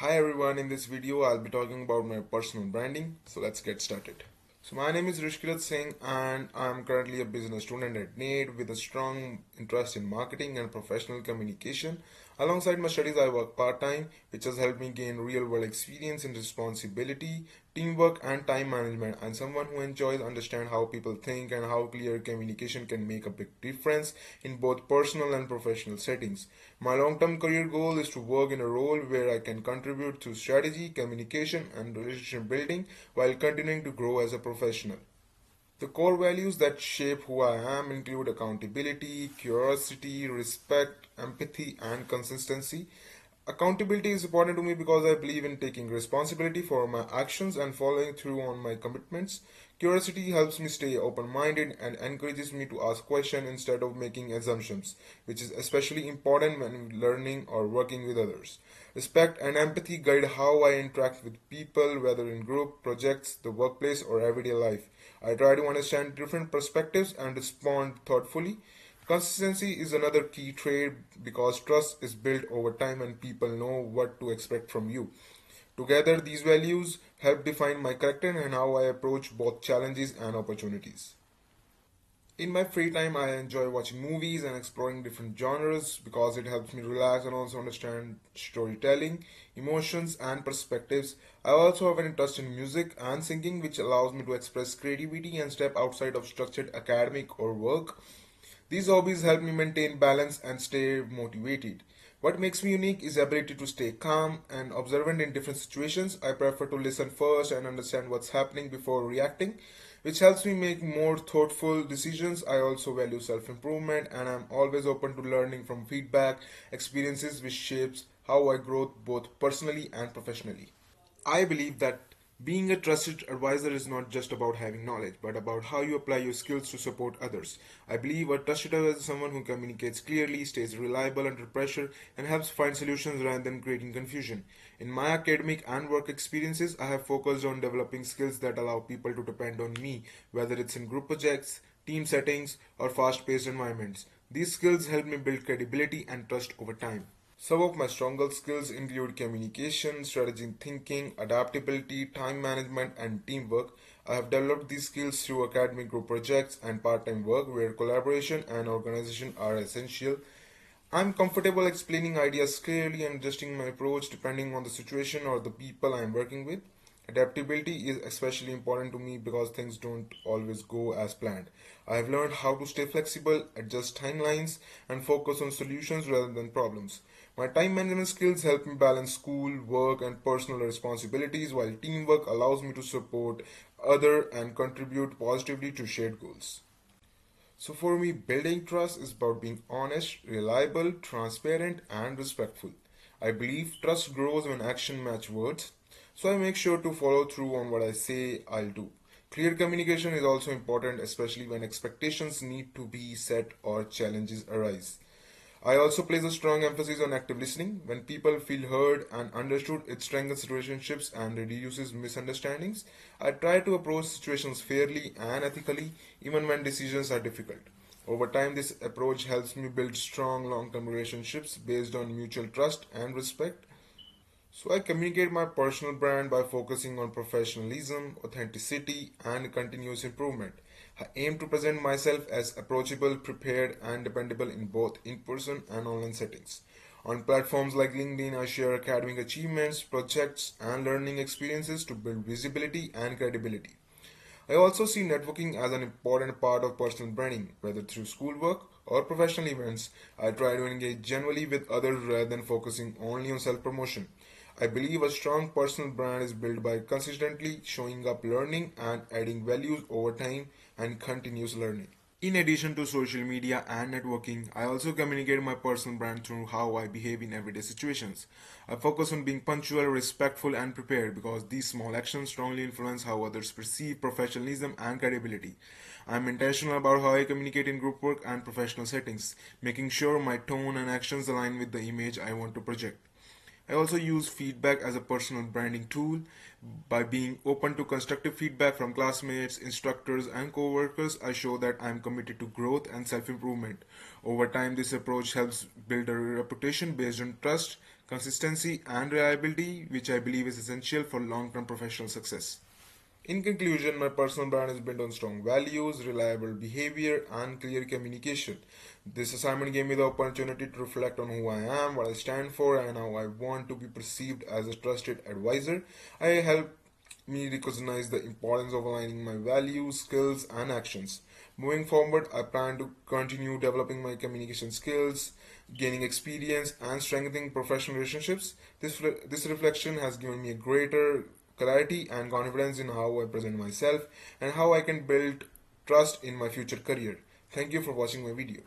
Hi everyone, in this video I'll be talking about my personal branding. So let's get started. So my name is Rishkirat Singh and I'm currently a business student at NAID with a strong interest in marketing and professional communication. Alongside my studies, I work part-time, which has helped me gain real-world experience in responsibility, teamwork and time management. I'm someone who enjoys understand how people think and how clear communication can make a big difference in both personal and professional settings. My long-term career goal is to work in a role where I can contribute to strategy, communication and relationship building while continuing to grow as a professional. The core values that shape who I am include accountability, curiosity, respect, empathy, and consistency. Accountability is important to me because I believe in taking responsibility for my actions and following through on my commitments. Curiosity helps me stay open minded and encourages me to ask questions instead of making assumptions, which is especially important when learning or working with others. Respect and empathy guide how I interact with people, whether in group, projects, the workplace, or everyday life. I try to understand different perspectives and respond thoughtfully. Consistency is another key trait because trust is built over time and people know what to expect from you. Together, these values help define my character and how I approach both challenges and opportunities. In my free time, I enjoy watching movies and exploring different genres because it helps me relax and also understand storytelling, emotions, and perspectives. I also have an interest in music and singing, which allows me to express creativity and step outside of structured academic or work. These hobbies help me maintain balance and stay motivated. What makes me unique is the ability to stay calm and observant in different situations. I prefer to listen first and understand what's happening before reacting, which helps me make more thoughtful decisions. I also value self-improvement and I'm always open to learning from feedback, experiences which shapes how I grow both personally and professionally. I believe that being a trusted advisor is not just about having knowledge, but about how you apply your skills to support others. I believe a trusted advisor is someone who communicates clearly, stays reliable under pressure, and helps find solutions rather than creating confusion. In my academic and work experiences, I have focused on developing skills that allow people to depend on me, whether it's in group projects, team settings, or fast paced environments. These skills help me build credibility and trust over time. Some of my stronger skills include communication, strategic thinking, adaptability, time management, and teamwork. I have developed these skills through academic group projects and part time work where collaboration and organization are essential. I'm comfortable explaining ideas clearly and adjusting my approach depending on the situation or the people I'm working with. Adaptability is especially important to me because things don't always go as planned. I have learned how to stay flexible, adjust timelines, and focus on solutions rather than problems. My time management skills help me balance school, work, and personal responsibilities, while teamwork allows me to support others and contribute positively to shared goals. So for me, building trust is about being honest, reliable, transparent, and respectful. I believe trust grows when action match words, so I make sure to follow through on what I say I'll do. Clear communication is also important, especially when expectations need to be set or challenges arise. I also place a strong emphasis on active listening. When people feel heard and understood, it strengthens relationships and reduces misunderstandings. I try to approach situations fairly and ethically, even when decisions are difficult. Over time, this approach helps me build strong long term relationships based on mutual trust and respect. So I communicate my personal brand by focusing on professionalism, authenticity, and continuous improvement. I aim to present myself as approachable, prepared, and dependable in both in-person and online settings. On platforms like LinkedIn, I share academic achievements, projects, and learning experiences to build visibility and credibility. I also see networking as an important part of personal branding, whether through schoolwork or professional events. I try to engage genuinely with others rather than focusing only on self promotion. I believe a strong personal brand is built by consistently showing up, learning, and adding values over time and continuous learning. In addition to social media and networking, I also communicate my personal brand through how I behave in everyday situations. I focus on being punctual, respectful, and prepared because these small actions strongly influence how others perceive professionalism and credibility. I am intentional about how I communicate in group work and professional settings, making sure my tone and actions align with the image I want to project. I also use feedback as a personal branding tool. By being open to constructive feedback from classmates, instructors, and coworkers, I show that I am committed to growth and self improvement. Over time, this approach helps build a reputation based on trust, consistency, and reliability, which I believe is essential for long term professional success. In conclusion, my personal brand is built on strong values, reliable behavior, and clear communication. This assignment gave me the opportunity to reflect on who I am, what I stand for, and how I want to be perceived as a trusted advisor. I help me recognize the importance of aligning my values, skills, and actions. Moving forward, I plan to continue developing my communication skills, gaining experience, and strengthening professional relationships. This reflection has given me a greater clarity and confidence in how I present myself and how I can build trust in my future career. Thank you for watching my video.